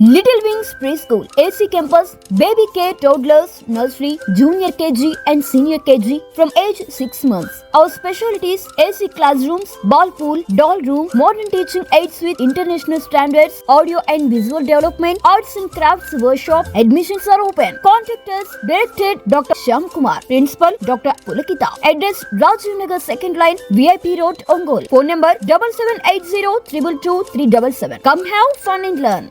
Little Wings Preschool, AC Campus, Baby Care, Toddlers, Nursery, Junior KG and Senior KG from age 6 months. Our specialties: AC classrooms, ball pool, doll room, modern teaching aids with international standards, audio and visual development, arts and crafts workshop. Admissions are open. Contact us. Directed Dr. Shyam Kumar. Principal Dr. Pulakita. Address Rajiv Nagar 2nd line, VIP Road, Ongole. Phone number 7780 222 377. Come have fun and learn.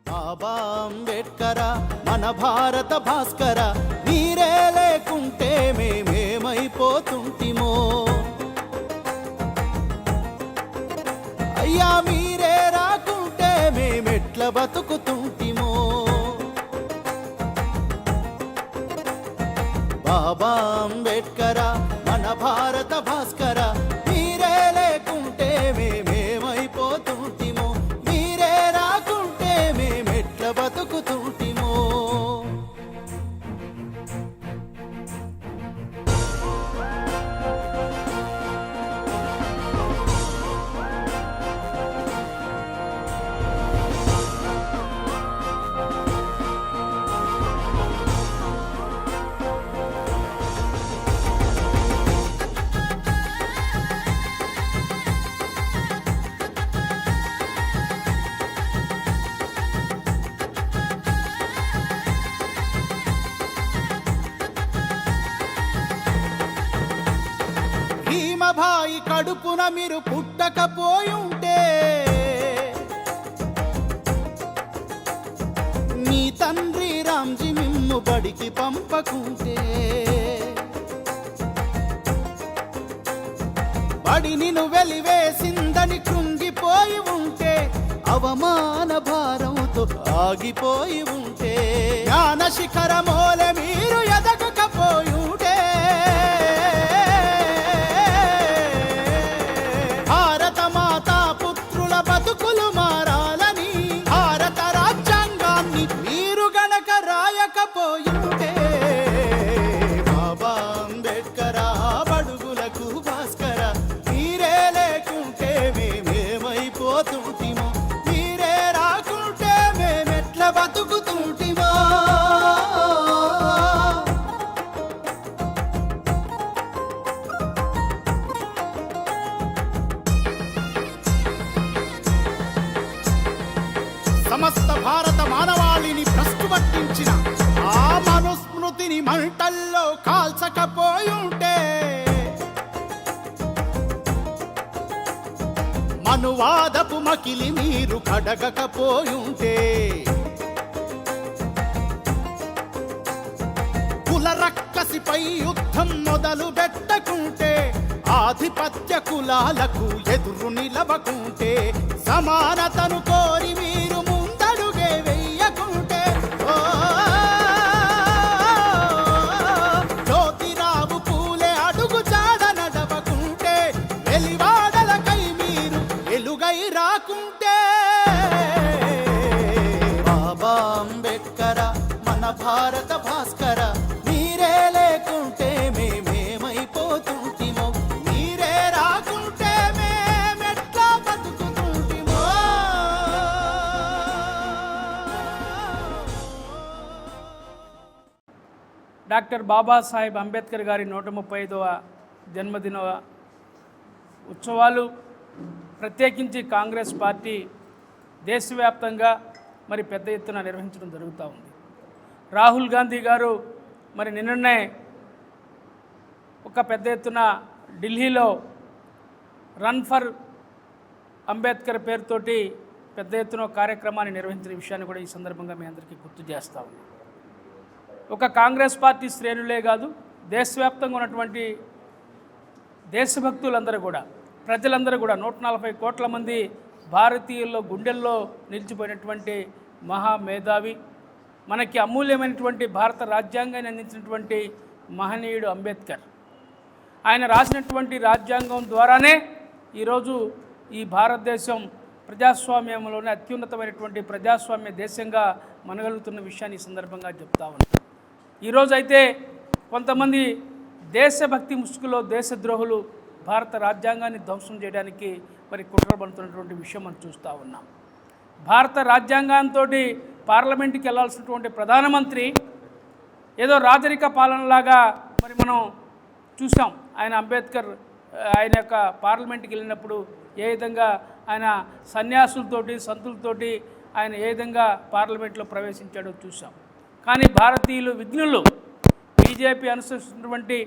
బాబా అంబేడ్కర మన భారత భాస్కర మీరే లేకుంటే మేమేమైపోతుంటిమో అయ్యా మీరే రాకుంటే మేమెట్ల బతుకుతుంటిమో బాబా అంబేడ్కర మన భారత భాస్కర మీరే లేకుంటే మేమేమైపోతుంటిమో మీరే రాకుంటే మేమెట్ల బతుకుతుంటిమో భీమభాయి కడుపున మీరు పుట్టకపోయుంటే మీ తండ్రి రామ్జీ మిమ్ము బడికి పంపకుంటే బడిని వెలివేసిందని కృంగిపోయి ఉంటే అవమాన భారంతో ఆగిపోయి ఉంటే జ్ఞాన శిఖరమోలే మీరు ఎదగకపోయుంటే భారత మాతా పుత్రుల బతుకులు మారాలని భారత రాజ్యాంగాన్ని మీరు గనక రాయకపోయుంటే బాబా అంబేడ్కర బడుగులకు భాస్కర మీరే లేకుంటే మేమేమైపోతుంటిమో మీరే రాకుంటే మేమెట్ల బతుకుతుంటిమో సమస్త భారత మానవాళిని భ్రష్టుపట్టించిన ఆ మనుస్మృతిని మంటల్లో కాల్చకపోయుంటే మనువాదపు మకిలి మీరు కడగకపోయుంటే కుల రక్కసిపై యుద్ధం మొదలు పెట్టకుంటే ఆధిపత్య కులాలకు ఎదురు నిలవకుంటే సమానతను కోరి మీరు ముందడుగే వెయ్యకుంటే జ్యోతిరావు పూలే అడుగు జాడ నడవకుంటే వెలివాడలకై మీరు వెలుగై రాకుంటే బాబా అంబేడ్కర మన భారత భాస్కర మీరే లేకుంటే మేమేమైపోతుంటిమో మీరే రాకుంటే మేమెట్లా బతుకుతుంటిమో డాక్టర్ బాబాసాహెబ్ అంబేద్కర్ గారి 135వ జన్మదిన ఉత్సవాలు ప్రత్యేకించి కాంగ్రెస్ పార్టీ దేశవ్యాప్తంగా మరి పెద్ద ఎత్తున నిర్వహించడం జరుగుతూ ఉంది. రాహుల్ గాంధీ గారు మరి నిన్ననే ఒక పెద్ద ఎత్తున ఢిల్లీలో రన్ ఫర్ అంబేద్కర్ పేరుతోటి పెద్ద ఎత్తున కార్యక్రమాన్ని నిర్వహించిన విషయాన్ని కూడా ఈ సందర్భంగా మీ అందరికీ గుర్తు చేస్తా ఉన్నాం. ఒక కాంగ్రెస్ పార్టీ శ్రేణులే కాదు, దేశవ్యాప్తంగా ఉన్నటువంటి దేశభక్తులందరూ కూడా, ప్రజలందరూ కూడా 140 కోట్ల మంది భారతీయుల్లో గుండెల్లో నిలిచిపోయినటువంటి మహామేధావి, మనకి అమూల్యమైనటువంటి భారత రాజ్యాంగాన్ని అందించినటువంటి మహనీయుడు అంబేద్కర్. ఆయన రాసినటువంటి రాజ్యాంగం ద్వారానే ఈరోజు ఈ భారతదేశం ప్రజాస్వామ్యంలోనే అత్యున్నతమైనటువంటి ప్రజాస్వామ్య దేశంగా మనగలుగుతున్న విషయాన్ని ఈ సందర్భంగా చెప్తా ఉన్నాను. ఈరోజైతే కొంతమంది దేశభక్తి ముసుగులో దేశద్రోహులు భారత రాజ్యాంగాన్ని ధ్వంసం చేయడానికి మరి కుట్ర పడుతున్నటువంటి విషయం మనం చూస్తూ ఉన్నాం. భారత రాజ్యాంగంతో పార్లమెంట్కి వెళ్ళాల్సినటువంటి ప్రధానమంత్రి ఏదో రాజరిక పాలనలాగా మరి మనం చూసాం. ఆయన అంబేద్కర్ ఆయన యొక్క పార్లమెంట్కి వెళ్ళినప్పుడు ఏ విధంగా ఆయన సన్యాసులతోటి సంతులతోటి ఆయన ఏ విధంగా పార్లమెంట్లో ప్రవేశించాడో చూసాం. కానీ భారతీయులు విఘ్నులు బీజేపీ అనుసరిస్తున్నటువంటి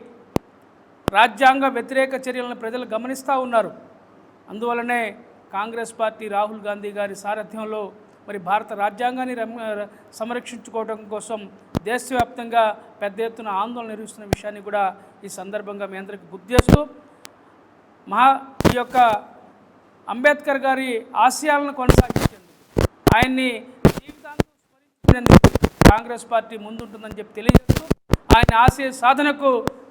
రాజ్యాంగ వ్యతిరేక చర్యలను ప్రజలు గమనిస్తూ ఉన్నారు. అందువలనే కాంగ్రెస్ పార్టీ రాహుల్ గాంధీ గారి సారథ్యంలో మరి భారత రాజ్యాంగాన్ని సంరక్షించుకోవడం కోసం దేశవ్యాప్తంగా పెద్ద ఎత్తున ఆందోళన నిర్వహిస్తున్న విషయాన్ని కూడా ఈ సందర్భంగా మీ అందరికీ గుర్తు చేస్తూ ఈ యొక్క అంబేద్కర్ గారి ఆశయాలను కొనసాగించేందుకు ఆయన్ని జీవితాంతం స్మరించుకునేందుకు కాంగ్రెస్ పార్టీ ముందుంటుందని చెప్పి తెలియజేస్తూ ఆయన ఆశయ సాధనకు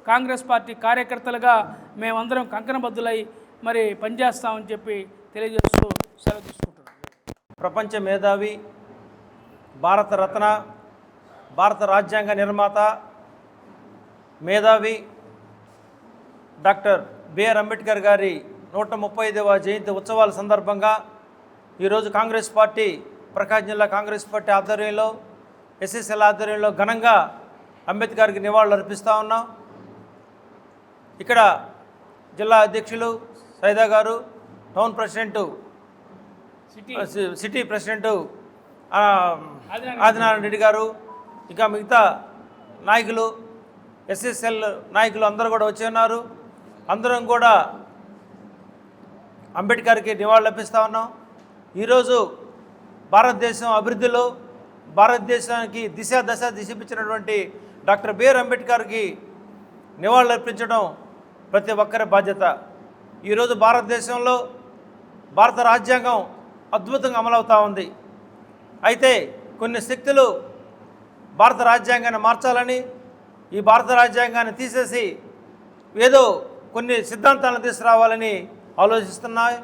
కాంగ్రెస్ పార్టీ కార్యకర్తలుగా మేమందరం కంకణబద్దులై మరి పనిచేస్తామని చెప్పి తెలియజేస్తూ సెలవు తీసుకుంటున్నాం. ప్రపంచ మేధావి, భారత రత్న, భారత రాజ్యాంగ నిర్మాత, మేధావి డాక్టర్ బిఆర్ అంబేద్కర్ గారి 135వ జయంతి ఉత్సవాల సందర్భంగా ఈరోజు కాంగ్రెస్ పార్టీ ప్రకాశం జిల్లా కాంగ్రెస్ పార్టీ ఆధ్వర్యంలో ఎస్ఎస్ఎల్ ఆధ్వర్యంలో ఘనంగా అంబేద్కర్కి నివాళులు అర్పిస్తూ ఉన్నాం. ఇక్కడ జిల్లా అధ్యక్షులు సైదా గారు, town president city president Adinarayana Reddy గారు, ఇంకా మిగతా నాయకులు, ఎస్ఎస్ఎల్ నాయకులు అందరూ కూడా వచ్చి ఉన్నారు. అందరం కూడా అంబేద్కర్కి నివాళులు అర్పిస్తూ ఉన్నాం. ఈరోజు భారతదేశం అభివృద్ధిలో భారతదేశానికి దశ చూపించినటువంటి డాక్టర్ బిఆర్ అంబేద్కర్కి నివాళులు అర్పించడం ప్రతి ఒక్కరి బాధ్యత. ఈరోజు భారతదేశంలో భారత రాజ్యాంగం అద్భుతంగా అమలవుతూ ఉంది. అయితే కొన్ని శక్తులు భారత రాజ్యాంగాన్ని మార్చాలని, ఈ భారత రాజ్యాంగాన్ని తీసేసి ఏదో కొన్ని సిద్ధాంతాలను తీసుకురావాలని ఆలోచిస్తున్నాయి.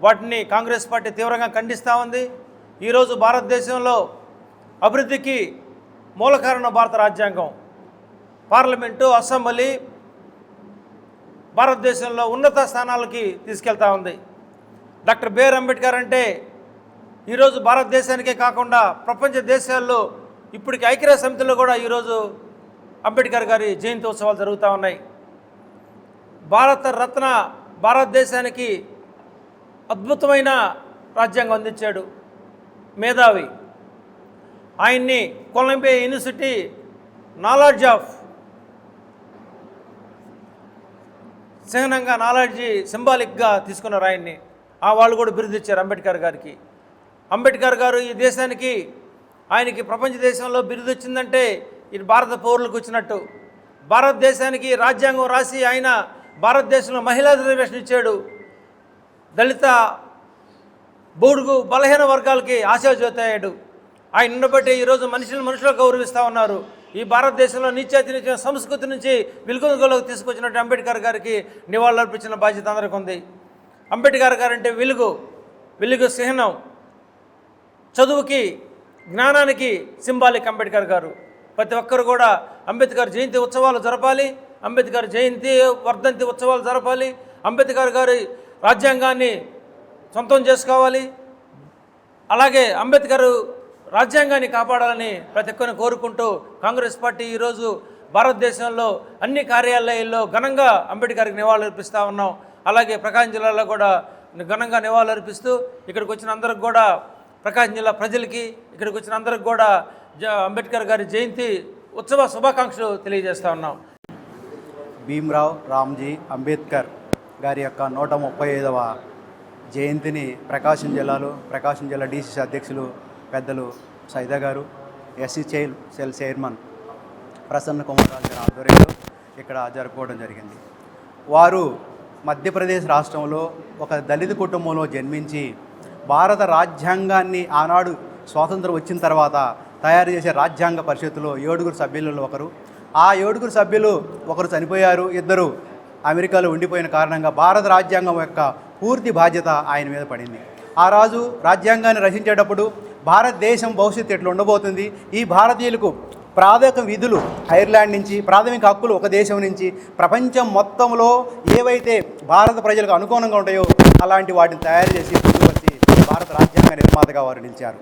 వాటిని కాంగ్రెస్ పార్టీ తీవ్రంగా ఖండిస్తూ ఉంది. ఈరోజు భారతదేశంలో అభివృద్ధికి మూల కారణం భారత రాజ్యాంగం. పార్లమెంటు, అసెంబ్లీ భారతదేశంలో ఉన్నత స్థానాలకి తీసుకెళ్తా ఉంది. డాక్టర్ బిఆర్ అంబేద్కర్ అంటే ఈరోజు భారతదేశానికే కాకుండా ప్రపంచ దేశాల్లో ఇప్పటికి ఐక్యరాజ్య సమితిలో కూడా ఈరోజు అంబేద్కర్ గారి జయంతి ఉత్సవాలు జరుగుతూ ఉన్నాయి. భారత రత్న, భారతదేశానికి అద్భుతమైన రాజ్యాంగం అందించాడు మేధావి. ఆయన్ని కొలంబియా యూనివర్సిటీ నాలెడ్జ్ ఆఫ్ చిహ్నంగా, నాలెడ్జి సింబాలిక్గా తీసుకున్నారు ఆయన్ని. వాళ్ళు కూడా బిరుదు ఇచ్చారు అంబేద్కర్ గారికి. అంబేద్కర్ గారు ఈ దేశానికి, ఆయనకి ప్రపంచ దేశంలో బిరుదు వచ్చిందంటే ఇది భారత పౌరులకు వచ్చినట్టు. భారతదేశానికి రాజ్యాంగం రాసి ఆయన భారతదేశంలో మహిళా రిజర్వేషన్ ఇచ్చాడు. దళిత, బూడుగు, బలహీన వర్గాలకి ఆశాజ్యోతి అయ్యాడు. ఆయన ఉండబట్టి ఈరోజు మనుషులు గౌరవిస్తూ ఉన్నారు. ఈ భారతదేశంలో నీచాతి సంస్కృతి నుంచి వెలుగులోకి తీసుకొచ్చినట్టు అంబేద్కర్ గారికి నివాళులు అర్పించిన బాధ్యత అందరికీ ఉంది. అంబేద్కర్ గారు అంటే వెలుగు చిహ్నం, చదువుకి, జ్ఞానానికి సింబాలిక్ అంబేద్కర్ గారు. ప్రతి ఒక్కరు కూడా అంబేద్కర్ జయంతి ఉత్సవాలు జరపాలి, అంబేద్కర్ జయంతి వర్ధంతి ఉత్సవాలు జరపాలి, అంబేద్కర్ గారి రాజ్యాంగాన్ని సొంతం చేసుకోవాలి. అలాగే అంబేద్కర్ రాజ్యాంగాన్ని కాపాడాలని ప్రతి ఒక్కరిని కోరుకుంటూ కాంగ్రెస్ పార్టీ ఈరోజు భారతదేశంలో అన్ని కార్యాలయాల్లో ఘనంగా అంబేద్కర్కి నివాళులు అర్పిస్తూ ఉన్నాం. అలాగే ప్రకాశం జిల్లాలో కూడా ఘనంగా నివాళులు అర్పిస్తూ ఇక్కడికి వచ్చిన అందరికి కూడా, ప్రకాశం జిల్లా ప్రజలకి, ఇక్కడికి వచ్చిన అందరికి కూడా అంబేద్కర్ గారి జయంతి ఉత్సవ శుభాకాంక్షలు తెలియజేస్తూ ఉన్నాం. భీమ్రావ్ రామ్జీ అంబేద్కర్ గారి యొక్క 135వ జయంతిని ప్రకాశం జిల్లా డీసీసీ అధ్యక్షులు పెద్దలు Saida garu, SC cell chairman Prasanna Kumar Raju గారి ఆధ్వర్యంలో ఇక్కడ జరుపుకోవడం జరిగింది. వారు మధ్యప్రదేశ్ రాష్ట్రంలో ఒక దళిత కుటుంబంలో జన్మించి భారత రాజ్యాంగాన్ని ఆనాడు స్వాతంత్రం వచ్చిన తర్వాత తయారు చేసే రాజ్యాంగ పరిషత్తులో 7 సభ్యులలో ఒకరు. ఆ 7 సభ్యులు ఒకరు చనిపోయారు, 2 అమెరికాలో ఉండిపోయిన కారణంగా భారత రాజ్యాంగం యొక్క పూర్తి బాధ్యత ఆయన మీద పడింది. ఆ రాజు రాజ్యాంగాన్ని రచించేటప్పుడు భారతదేశం భవిష్యత్తు ఎట్లా ఉండబోతుంది, ఈ భారతీయులకు ప్రాథమిక విధులు ఐర్లాండ్ నుంచి, ప్రాథమిక హక్కులు ఒక దేశం నుంచి, ప్రపంచం మొత్తంలో ఏవైతే భారత ప్రజలకు అనుగుణంగా ఉంటాయో అలాంటి వాటిని తయారు చేసి వచ్చి భారత రాజ్యాంగ నిర్మాతగా వారు నిలిచారు.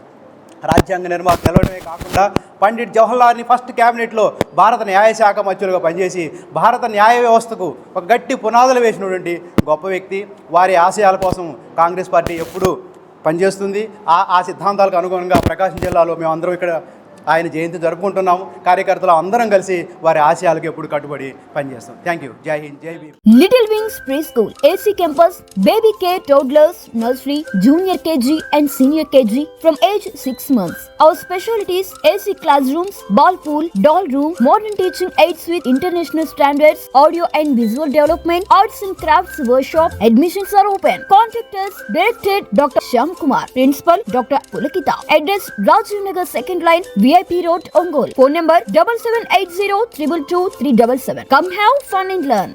రాజ్యాంగ నిర్మాత నిలవడమే కాకుండా పండిట్ జవహర్లాల్ని ఫస్ట్ క్యాబినెట్లో భారత న్యాయశాఖ మంత్రులుగా పనిచేసి భారత న్యాయ వ్యవస్థకు ఒక గట్టి పునాదులు వేసినటువంటి గొప్ప వ్యక్తి. వారి ఆశయాల కోసం కాంగ్రెస్ పార్టీ ఎప్పుడూ పనిచేస్తుంది. ఆ సిద్ధాంతాలకు అనుగుణంగా ప్రకాశం జిల్లాలో మేమందరం ఇక్కడ ఆయన జయంతి జరుపుకుంటున్నాము. కార్యకర్తలు అందరం కలిసి వారి ఆశయాలకు ఎప్పుడు కట్టుబడి పనిచేస్తాం. Thank you. జై హింద్, జై Bhim. Little Wings Preschool, AC Campus, Baby Care, Toddlers, Nursery, Junior KG and Senior KG from age 6 months. Our specialties: AC classrooms, ball pool, doll room, modern teaching aids with international standards, audio and visual development, arts and crafts workshop. Admissions are open. Contact us. Directed Dr. Shyam Kumar. Principal Dr. Pulakita. Address: Rajiv Nagar, second line, VIP Road, Ongole. Phone number 7780 222 377. Come have fun and learn.